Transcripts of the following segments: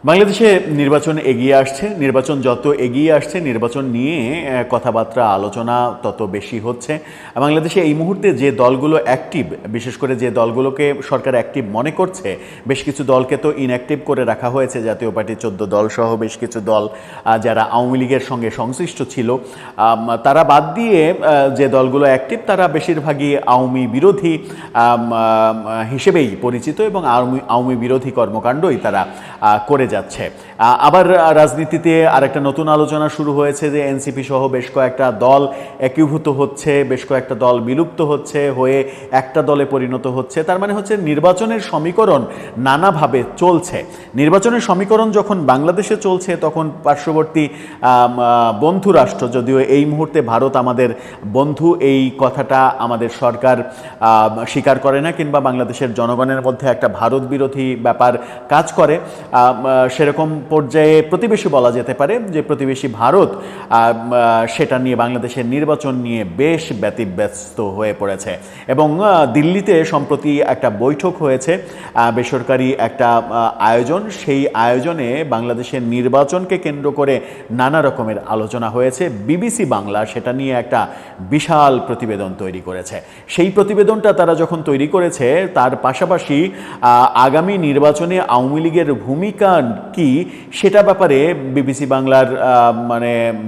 বাংলাদেশে নির্বাচন এগিয়ে আসছে। নির্বাচন যত এগিয়ে আসছে, নির্বাচন নিয়ে কথাবার্তা আলোচনা তত বেশি হচ্ছে। বাংলাদেশে এই মুহূর্তে যে দলগুলো অ্যাক্টিভ, বিশেষ করে যে দলগুলোকে সরকার অ্যাক্টিভ মনে করছে, বেশ কিছু দলকে তো ইনঅ্যাক্টিভ করে রাখা হয়েছে। জাতীয় পার্টি 14 দল সহ বেশ কিছু দল যারা আওয়ামী লীগের সঙ্গে সংশ্লিষ্ট ছিল, তারা বাদ দিয়ে যে দলগুলো অ্যাক্টিভ তারা বেশিরভাগই আওয়ামী বিরোধী হিসেবেই পরিচিত এবং আওয়ামী বিরোধী কর্মকাণ্ডই তারা করে যাচ্ছে। আবার রাজনীতিতে আরেকটা নতুন আলোচনা শুরু হয়েছে যে এনসিপি সহ বেশ কয়েকটা দল একীভূত হচ্ছে, বেশ কয়েকটা দল বিলুপ্ত হয়ে একটা দলে পরিণত হচ্ছে। তার মানে হচ্ছে নির্বাচনের সমীকরণ নানাভাবে চলছে। নির্বাচনের সমীকরণ যখন বাংলাদেশে চলছে, তখন পার্শ্ববর্তী বন্ধু রাষ্ট্র, যদিও এই মুহূর্তে ভারত আমাদের বন্ধু, এই কথাটা আমাদের সরকার স্বীকার করে না, কিংবা বাংলাদেশের জনগণের মধ্যে একটা ভারত বিরোধী ব্যাপার কাজ করে, সেরকম পর্যায়ে প্রতিবেশী বলা যেতে পারে যে প্রতিবেশী ভারত সেটা নিয়ে, বাংলাদেশের নির্বাচন নিয়ে বেশ ব্যতিব্যস্ত হয়ে পড়েছে। এবং দিল্লিতে সম্প্রতি একটা বৈঠক হয়েছে, বেসরকারি একটা আয়োজন। সেই আয়োজনে বাংলাদেশের নির্বাচনকে কেন্দ্র করে নানা রকমের আলোচনা হয়েছে। বিবিসি বাংলা সেটা নিয়ে একটা বিশাল প্রতিবেদন তৈরি করেছে। সেই প্রতিবেদনটা তারা যখন তৈরি করেছে, তার পাশাপাশি আগামী নির্বাচনে আওয়ামী লীগের ভূমিকা কি সেটা ব্যাপারে বিবিসি বাংলার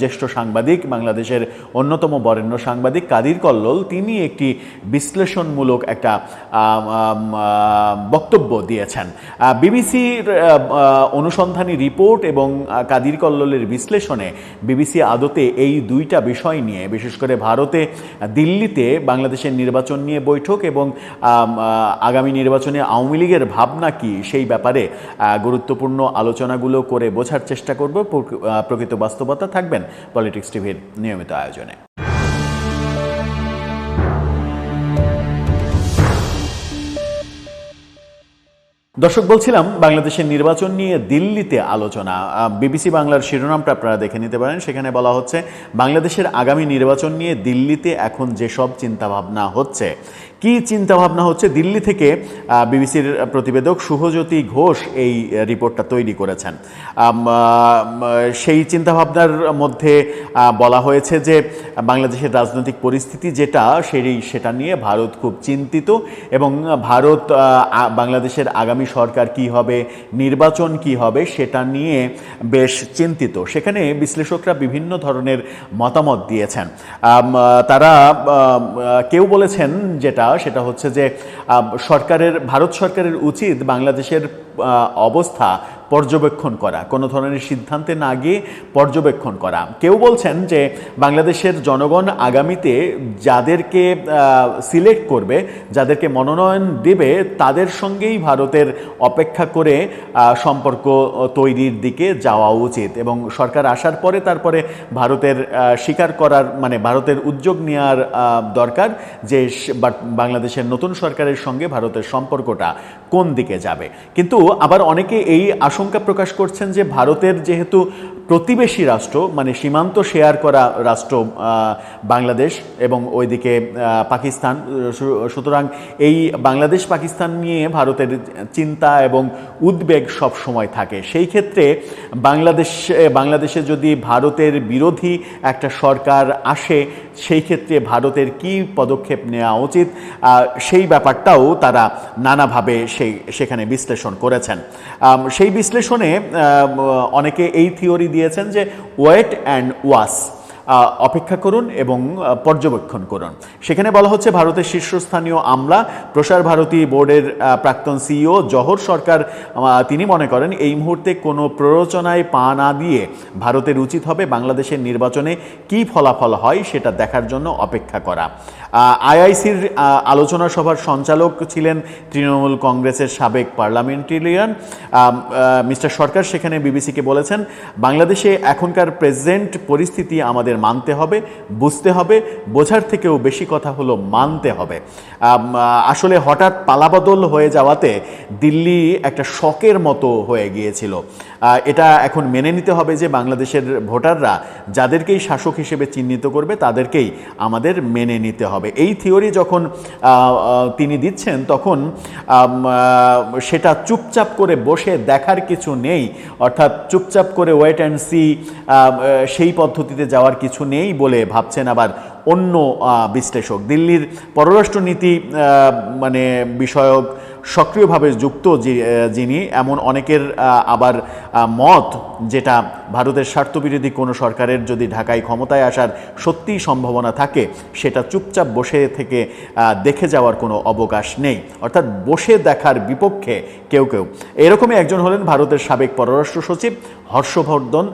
জ্যেষ্ঠ সাংবাদিক, বাংলাদেশের অন্যতম বরেণ্য সাংবাদিক কাদির কল্লোল, তিনি একটি বিশ্লেষণমূলক একটা বক্তব্য দিয়েছেন। বিবিসির অনুসন্ধানী রিপোর্ট এবং কাদির কল্লোলের বিশ্লেষণে বিবিসি আদতে এই দুইটা বিষয় নিয়ে, বিশেষ করে ভারতে দিল্লিতে বাংলাদেশের নির্বাচন নিয়ে বৈঠক এবং আগামী নির্বাচনে আওয়ামী লীগের ভাবনা কি সেই ব্যাপারে গুরুত্বপূর্ণ আলোচনাগুলো করে বোঝার চেষ্টা করব। প্রকৃত বাস্তবতা থাকবেন পলিটিক্স টিভির নিয়মিত আয়োজনে। দর্শক, বলছিলাম বাংলাদেশের নির্বাচন নিয়ে দিল্লিতে আলোচনা। বিবিসি বাংলার শিরোনামটা আপনারা দেখে নিতে পারেন। সেখানে বলা হচ্ছে, বাংলাদেশের আগামী নির্বাচন নিয়ে দিল্লিতে এখন যেসব চিন্তাভাবনা হচ্ছে। কি চিন্তাভাবনা হচ্ছে? দিল্লি থেকে বিবিসির প্রতিবেদক শুভজ্যোতি ঘোষ এই রিপোর্টটা তৈরি করেছেন। সেই চিন্তাভাবনার মধ্যে বলা হয়েছে যে বাংলাদেশের রাজনৈতিক পরিস্থিতি যেটা, সেটা নিয়ে ভারত খুব চিন্তিত এবং ভারত বাংলাদেশের আগামী সরকার কি হবে, নির্বাচন কি হবে, সেটা নিয়ে বেশ চিন্তিত। সেখানে বিশ্লেষকরা বিভিন্ন ধরনের মতামত দিয়েছেন। তারা কেউ বলেছেন সেটা হচ্ছে যে ভারত সরকারের উচিত বাংলাদেশের অবস্থা পর্যবেক্ষণ করা, কোনো ধরনের সিদ্ধান্তে না গিয়ে পর্যবেক্ষণ করা। কেউ বলছেন যে বাংলাদেশের জনগণ আগামীতে যাদেরকে সিলেক্ট করবে, যাদেরকে মনোনয়ন দেবে, তাদের সঙ্গেই ভারতের অপেক্ষা করে সম্পর্ক তৈরির দিকে যাওয়া উচিত এবং সরকার আসার পরে তারপরে ভারতের স্বীকার করার, ভারতের উদ্যোগ নেওয়ার দরকার যে বাংলাদেশের নতুন সরকারের সঙ্গে ভারতের সম্পর্কটা কোন দিকে যাবে। কিন্তু আবার অনেকে এই আশঙ্কা প্রকাশ করছেন যে ভারতের যেহেতু প্রতিবেশী রাষ্ট্র, সীমান্ত শেয়ার করা রাষ্ট্র বাংলাদেশ এবং ওইদিকে পাকিস্তান, সুতরাং এই বাংলাদেশ পাকিস্তান নিয়ে ভারতের চিন্তা এবং উদ্বেগ সব সময় থাকে। সেই ক্ষেত্রে বাংলাদেশে যদি ভারতের বিরোধী একটা সরকার আসে, সেই ক্ষেত্রে ভারতের কি পদক্ষেপ নেওয়া উচিত, সেই ব্যাপারটাও তারা নানাভাবে সেখানে বিশ্লেষণ করেছেন। সেই বিশ্লেষণে অনেকে এই থিওরি দিয়েছেন যে ওয়েট অ্যান্ড ওয়াচ, অপেক্ষা করুন এবং পর্যবেক্ষণ করুন। সেখানে বলা হচ্ছে, ভারতের শীর্ষস্থানীয় আমলা, প্রসার ভারতী বোর্ডের প্রাক্তন সিইও জহর সরকার, তিনি মনে করেন এই মুহূর্তে কোনো প্ররোচনায় পা না দিয়ে ভারতের উচিত হবে বাংলাদেশের নির্বাচনে কি ফলাফল হয় সেটা দেখার জন্য অপেক্ষা করা। আইআইসির আলোচনা সভার সঞ্চালক ছিলেন তৃণমূল কংগ্রেসের সাবেক পার্লামেন্টেরিয়ান মিস্টার সরকার সেখানে বিবিসিকে বলেছেন, বাংলাদেশে এখনকার প্রেজেন্ট পরিস্থিতি আমাদের মানতে হবে, বুঝতে হবে। বোঝার থেকেও বেশি কথা হলো মানতে হবে। আসলে হঠাৎ পালাবদল হয়ে যাওয়াতে দিল্লি একটা শকের মতো হয়ে গিয়েছিল। এটা এখন মেনে নিতে হবে যে বাংলাদেশের ভোটাররা যাদেরকেই শাসক হিসেবে চিহ্নিত করবে তাদেরকেই আমাদের মেনে নিতে হবে। এই থিওরি যখন তিনি দিচ্ছেন তখন সেটা চুপচাপ করে বসে দেখার কিছু নেই, অর্থাৎ চুপচাপ করে ওয়েট অ্যান্ড সি সেই পদ্ধতিতে যাওয়ার কিছু নেই বলে ভাবছেন আবার অন্য বিশ্লেষক। দিল্লির পররাষ্ট্রনীতি মানে বিষয়ক সক্রিয়ভাবে যুক্ত যিনি, এমন অনেকের আবার মত, যেটা ভারতের স্বার্থবিরোধী কোনো সরকারের যদি ঢাকায় ক্ষমতায় আসার সত্যিই সম্ভাবনা থাকে, সেটা চুপচাপ বসে থেকে দেখে যাওয়ার কোনো অবকাশ নেই, অর্থাৎ বসে দেখার বিপক্ষে কেউ কেউ। এরকমই একজন হলেন ভারতের সাবেক পররাষ্ট্র সচিব হর্ষবর্ধন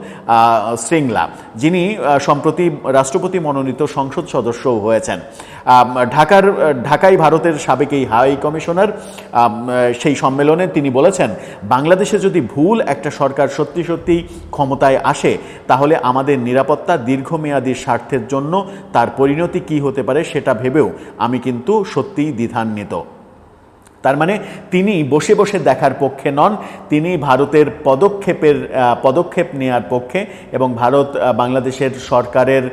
শ্রিংলা, যিনি সম্প্রতি রাষ্ট্রপতি মনোনীত সংসদ সদস্যও হয়েছেন। ঢাকায় ভারতের সাবেক এই হাই কমিশনার সেই সম্মেলনে তিনি বলেছেন, বাংলাদেশে যদি ভুল একটা সরকার সত্যি সত্যি ক্ষমতায় আসে তাহলে আমাদের নিরাপত্তা দীর্ঘমেয়াদী স্বার্থের জন্য তার পরিণতি কী হতে পারে সেটা ভেবেও আমি কিন্তু সত্যিই দ্বিধান্বিত। তার মানে তিনি বসে বসে দেখার পক্ষে নন, তিনি ভারতের পদক্ষেপ নেওয়ার পক্ষে, এবং ভারত বাংলাদেশের সরকারের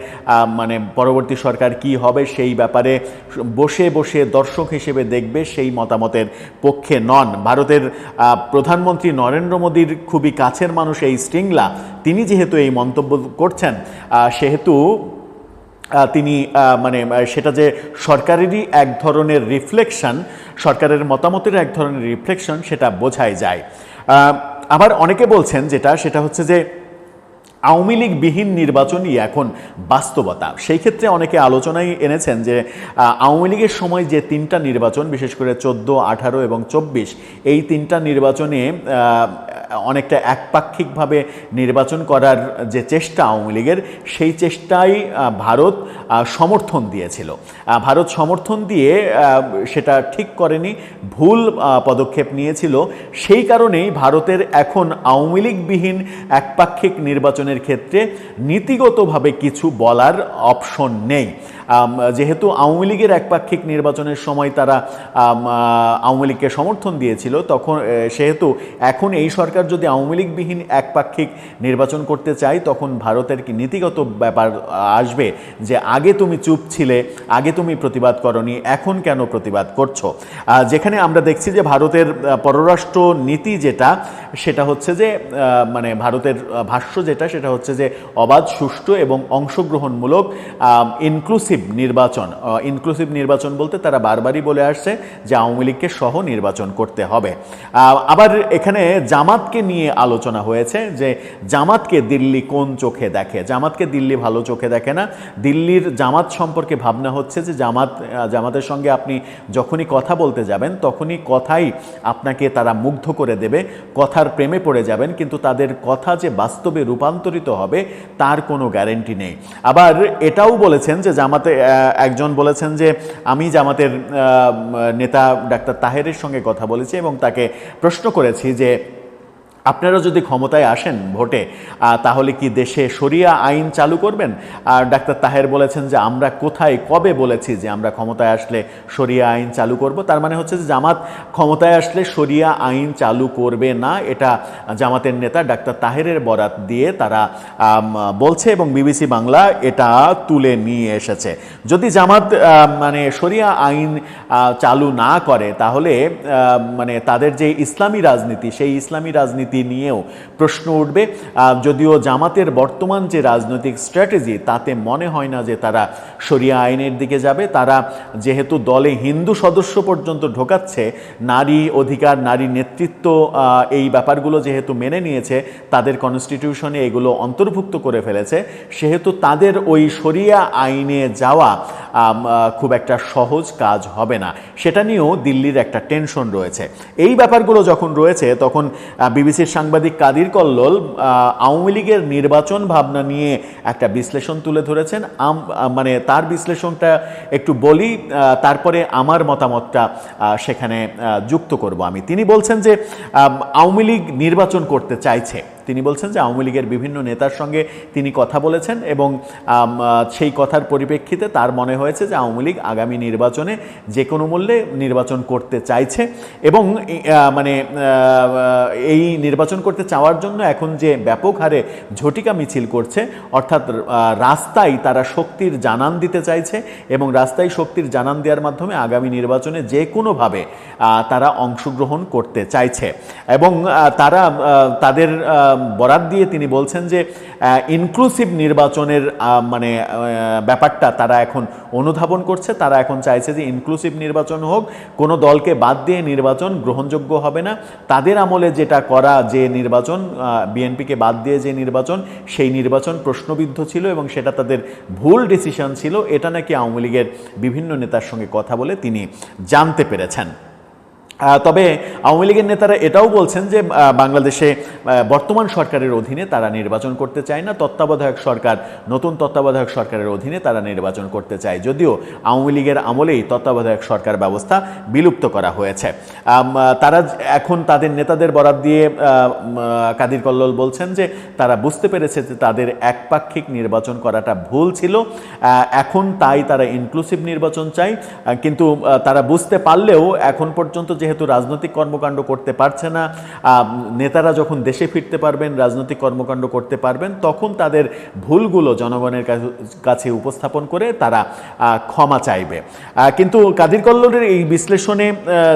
মানে পরবর্তী সরকার কি হবে সেই ব্যাপারে বসে বসে দর্শক হিসেবে দেখবে সেই মতামতের পক্ষে নন। ভারতের প্রধানমন্ত্রী নরেন্দ্র মোদীর খুবই কাছের মানুষ এই শ্রিংলা, তিনি যেহেতু এই মন্তব্য করছেন সেহেতু তিনি মানে সেটা যে সরকারেরই এক ধরনের রিফ্লেকশন, সরকারের মতামতের এক ধরনের রিফ্লেকশন, সেটা বোঝাই যায়। আবার অনেকে বলছেন সেটা হচ্ছে যে আওয়ামী লীগ বিহীন নির্বাচনই এখন বাস্তবতা। সেই ক্ষেত্রে অনেকে আলোচনায় এনেছেন যে আওয়ামী লীগের সময় যে তিনটা নির্বাচন, বিশেষ করে 14, 18 এবং 24, এই তিনটা নির্বাচনে অনেকটা একপাক্ষিকভাবে নির্বাচন করার যে চেষ্টা আওয়ামী লীগের, সেই চেষ্টায় ভারত সমর্থন দিয়েছিল। ভারত সমর্থন দিয়ে সেটা ঠিক করেনি, ভুল পদক্ষেপ নিয়েছিল। সেই কারণেই ভারতের এখন আওয়ামী লীগবিহীন একপাক্ষিক নির্বাচনের ক্ষেত্রে নীতিগতভাবে কিছু বলার অপশন নেই। যেহেতু আওয়ামী লীগের একপাক্ষিক নির্বাচনের সময় তারা আওয়ামী লীগকে সমর্থন দিয়েছিল, তখন সেহেতু এখন এই সরকার যদি আওয়ামী লীগবিহীন একপাক্ষিক নির্বাচন করতে চায়, তখন ভারতের কি নীতিগত ব্যাপার আসবে যে আগে তুমি চুপ ছিলে, আগে তুমি প্রতিবাদ করনি, এখন কেন প্রতিবাদ করছো। যেখানে আমরা দেখছি যে ভারতের পররাষ্ট্র নীতি সেটা হচ্ছে যে মানে ভারতের ভাষ্য সেটা হচ্ছে যে অবাধ, সুষ্ঠু এবং অংশগ্রহণমূলক ইনক্লুসিভ নির্বাচন বলতে তারা বারবারই বলে আসছে যে আওয়ামী লীগকে সহ নির্বাচন করতে হবে। আবার এখানে জামাতকে নিয়ে আলোচনা হয়েছে যে জামাতকে দিল্লি কোন চোখে দেখে। জামাতকে দিল্লি ভালো চোখে দেখে না। দিল্লির জামাত সম্পর্কে ভাবনা হচ্ছে যে জামাতের সঙ্গে আপনি যখনই কথা বলতে যাবেন তখনই কথাই আপনাকে তারা মুগ্ধ করে দেবে, কথার প্রেমে পড়ে যাবেন, কিন্তু তাদের কথা যে বাস্তবে রূপান্তরিত হবে তার কোনো গ্যারেন্টি নেই। আবার এটাও বলেছেন যে একজন বলেছেন যে আমি জামাতের নেতা ডাক্তার তাহেরের সঙ্গে কথা বলেছি এবং তাকে প্রশ্ন করেছি যে আপনারা যদি ক্ষমতায় আসেন ভোটে, তাহলে কি দেশে শরিয়া আইন চালু করবেন? আর ডাক্তার তাহের বলেছেন যে আমরা কোথায় কবে বলেছি যে আমরা ক্ষমতায় আসলে শরিয়া আইন চালু করব। তার মানে হচ্ছে যে জামাত ক্ষমতায় আসলে শরিয়া আইন চালু করবে না, এটা জামাতের নেতা ডাক্তার তাহেরের বরাত দিয়ে তারা বলছে এবং বিবিসি বাংলা এটা তুলে নিয়ে এসেছে। যদি জামাত মানে শরিয়া আইন চালু না করে তাহলে মানে তাদের যে ইসলামী রাজনীতি, সেই ইসলামী রাজনীতি নিয়েও প্রশ্ন উঠবে। যদিও জামাতের বর্তমান যে রাজনৈতিক স্ট্র্যাটেজি, তাতে মনে হয় না যে তারা শরিয়া আইনের দিকে যাবে। তারা যেহেতু দলে হিন্দু সদস্য পর্যন্ত ঢোকাচ্ছে, নারী অধিকার, নারী নেতৃত্ব, এই ব্যাপারগুলো যেহেতু মেনে নিয়েছে, তাদের কনস্টিটিউশনে এগুলো অন্তর্ভুক্ত করে ফেলেছে, সেহেতু তাদের ওই শরিয়া আইনে যাওয়া খুব একটা সহজ কাজ হবে না। সেটা নিয়েও দিল্লির একটা টেনশন রয়েছে। এই ব্যাপারগুলো যখন রয়েছে তখন বিবিসির সাংবাদিক কাদির কল্লোল আওয়ামী লীগের নির্বাচন ভাবনা নিয়ে একটা বিশ্লেষণ তুলে ধরেছেন। মানে তার বিশ্লেষণটা একটু বলি, তারপরে আমার মতামতটা সেখানে যুক্ত করব আমি। তিনি বলছেন যে আওয়ামী লীগ নির্বাচন করতে চাইছে, তিনি বলছেন যে আওয়ামী লীগের বিভিন্ন নেতার সঙ্গে তিনি কথা বলেছেন এবং সেই কথার পরিপ্রেক্ষিতে তার মনে হয়েছে যে আওয়ামী লীগ আগামী নির্বাচনে যে কোনো মূল্যে নির্বাচন করতে চাইছে এবং এই নির্বাচন করতে চাওয়ার জন্য এখন যে ব্যাপক হারে ঝটিকা মিছিল করছে, অর্থাৎ রাস্তায় তারা শক্তির জানান দিতে চাইছে এবং রাস্তায় শক্তির জানান দেওয়ার মাধ্যমে আগামী নির্বাচনে যে কোনোভাবে তারা অংশগ্রহণ করতে চাইছে এবং তারা তাদের বরাত দিয়ে তিনি বলছেন যে ইনক্লুসিভ নির্বাচনের ব্যাপারটা তারা এখন অনুধাবন করছে। তারা এখন চাইছে যে ইনক্লুসিভ নির্বাচন হোক, কোনো দলকে বাদ দিয়ে নির্বাচন গ্রহণযোগ্য হবে না। তাদের আমলে যেটা করা যে নির্বাচন, বিএনপিকে বাদ দিয়ে যে নির্বাচন, সেই নির্বাচন প্রশ্নবিদ্ধ ছিল এবং সেটা তাদের ভুল ডিসিশন ছিল। এটা নাকি আওয়ামী লীগের বিভিন্ন নেতার সঙ্গে কথা বলে তিনি জানতে পেরেছেন। তবে আওয়ামী লীগের নেতারা এটাও বলছেন যে বাংলাদেশে বর্তমান সরকারের অধীনে তারা নির্বাচন করতে চায় না, তত্ত্বাবধায়ক সরকার, নতুন তত্ত্বাবধায়ক সরকারের অধীনে তারা নির্বাচন করতে চায়, যদিও আওয়ামী লীগের আমলেই তত্ত্বাবধায়ক সরকার ব্যবস্থা বিলুপ্ত করা হয়েছে। তারা এখন তাদের নেতাদের বরাত দিয়ে কাদির কল্লোল বলছেন যে তারা বুঝতে পেরেছে যে তাদের একপাক্ষিক নির্বাচন করাটা ভুল ছিল, এখন তাই তারা ইনক্লুসিভ নির্বাচন চায়। কিন্তু তারা বুঝতে পারলেও এখন পর্যন্ত যেহেতু রাজনৈতিক কর্মকাণ্ড করতে পারছে না, নেতারা যখন দেশে ফিরতে পারবেন, রাজনৈতিক কর্মকাণ্ড করতে পারবেন, তখন তাদের ভুলগুলো জনগণের কাছে উপস্থাপন করে তারা ক্ষমা চাইবে। কিন্তু কাদির কল্লোলের এই বিশ্লেষণে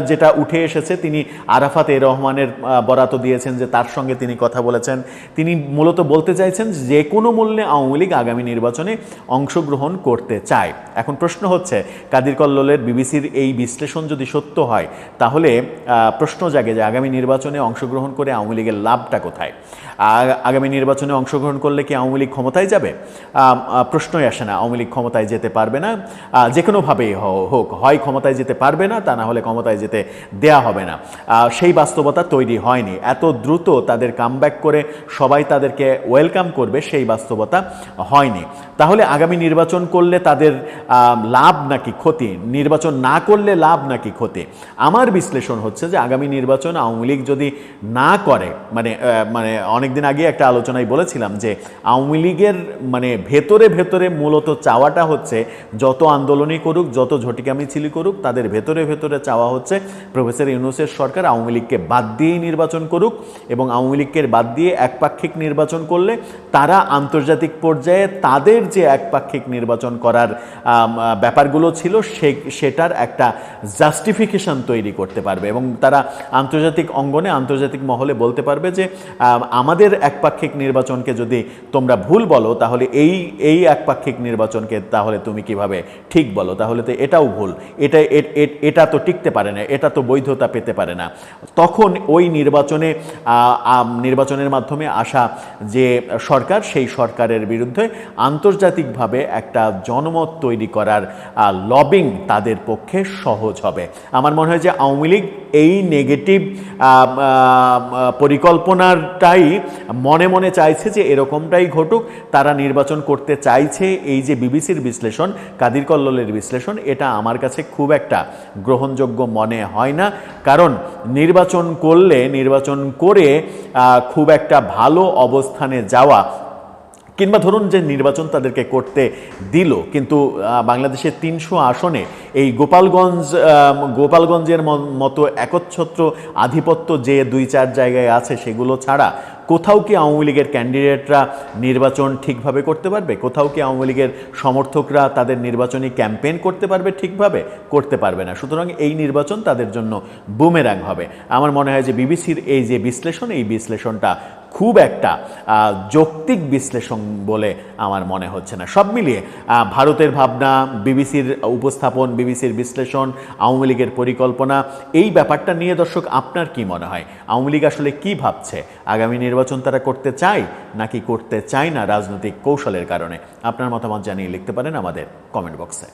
যেটা উঠে এসেছে, তিনি আরাফাত এ রহমানের বরাত দিয়েছেন যে তার সঙ্গে তিনি কথা বলেছেন। তিনি মূলত বলতে চাইছেন যে কোনো মূল্যে আওয়ামী লীগ আগামী নির্বাচনে অংশগ্রহণ করতে চায়। এখন প্রশ্ন হচ্ছে, কাদির কল্লোলের বিবিসির এই বিশ্লেষণ যদি সত্য হয় তাহলে প্রশ্ন জাগে যে আগামী নির্বাচনে অংশগ্রহণ করে আওয়ামী লীগের লাভটা কোথায়? আগামী নির্বাচনে অংশগ্রহণ করলে কি আওয়ামী লীগ ক্ষমতায় যাবে? প্রশ্নই আসে না। আওয়ামী লীগ ক্ষমতায় যেতে পারবে না, যে কোনোভাবেই হোক, হয় ক্ষমতায় যেতে পারবে না, তা না হলে ক্ষমতায় যেতে দেয়া হবে না। সেই বাস্তবতা তৈরি হয়নি। এত দ্রুত তাদের কামব্যাক করে সবাই তাদেরকে ওয়েলকাম করবে, সেই বাস্তবতা হয়নি। তাহলে আগামী নির্বাচন করলে তাদের লাভ নাকি ক্ষতি? নির্বাচন না করলে লাভ নাকি ক্ষতি? আমার বিশ্লেষণ হচ্ছে যে আগামী নির্বাচন আওয়ামী লীগ যদি না করে, অনেকদিন আগে একটা আলোচনায় বলেছিলাম যে আওয়ামী লীগের ভেতরে ভেতরে মূলত চাওয়াটা হচ্ছে যত আন্দোলনই করুক, যত ঝটিকা মিছিলই করুক, তাদের ভেতরে ভেতরে চাওয়া হচ্ছে প্রফেসর ইউনূসের সরকার আওয়ামী লীগকে বাদ দিয়েই নির্বাচন করুক এবং আওয়ামী লীগকে বাদ দিয়ে একপাক্ষিক নির্বাচন করলে তারা আন্তর্জাতিক পর্যায়ে তাদের যে একপাক্ষিক নির্বাচন করার ব্যাপারগুলো ছিল সেটার একটা জাস্টিফিকেশন তৈরি করতে পারবে এবং তারা আন্তর্জাতিক অঙ্গনে, আন্তর্জাতিক মহলে বলতে পারবে যে আমাদের একপাক্ষিক নির্বাচনকে যদি তোমরা ভুল বলো, তাহলে এই একপাক্ষিক নির্বাচনকে তাহলে তুমি কিভাবে ঠিক বলো? তাহলে তো এটাও ভুল, এটা তো টিকতে পারে না, এটা তো বৈধতা পেতে পারে না। তখন ওই নির্বাচনের মাধ্যমে আসা যে সরকার, সেই সরকারের বিরুদ্ধে আন্তর্জাতিকভাবে একটা জনমত তৈরি করার লবিং তাদের পক্ষে সহজ হবে। আমার মনে হয় যে আওয়ামী লীগ এই নেগেটিভ পরিকল্পনাটাই মনে মনে চাইছে যে এরকমটাই ঘটুক। তারা নির্বাচন করতে চাইছে। এই যে বিবিসির বিশ্লেষণ, কাদির কল্লোলের বিশ্লেষণ, এটা আমার কাছে খুব একটা গ্রহণযোগ্য মনে হয় না। কারণ নির্বাচন করে খুব একটা ভালো অবস্থানে যাওয়া, কিংবা ধরুন যে নির্বাচন তাদেরকে করতে দিল, কিন্তু বাংলাদেশের ৩০০ আসনে এই গোপালগঞ্জের মতো একচ্ছত্র আধিপত্য যে ২-৪ জায়গায় আছে, সেগুলো ছাড়া কোথাও কি আওয়ামী লীগের ক্যান্ডিডেটরা নির্বাচন ঠিকভাবে করতে পারবে? কোথাও কি আওয়ামী লীগের সমর্থকরা তাদের নির্বাচনী ক্যাম্পেইন করতে পারবে ঠিকভাবে? করতে পারবে না। সুতরাং এই নির্বাচন তাদের জন্য বুমেরাং হবে। আমার মনে হয় যে বিবিসির এই যে বিশ্লেষণ, এই বিশ্লেষণটা খুব একটা যৌক্তিক বিশ্লেষণ বলে আমার মনে হচ্ছে না। সব মিলিয়ে ভারতের ভাবনা, বিবিসির উপস্থাপন, বিবিসির বিশ্লেষণ, আওয়ামী লীগের পরিকল্পনা, এই ব্যাপারটা নিয়ে দর্শক আপনার কি মনে হয়? আওয়ামী লীগ আসলে কি ভাবছে? আগামী নির্বাচন তারা করতে চায় নাকি করতে চায় না রাজনৈতিক কৌশলের কারণে? আপনার মতামত জানিয়ে লিখতে পারেন আমাদের কমেন্ট বক্সে।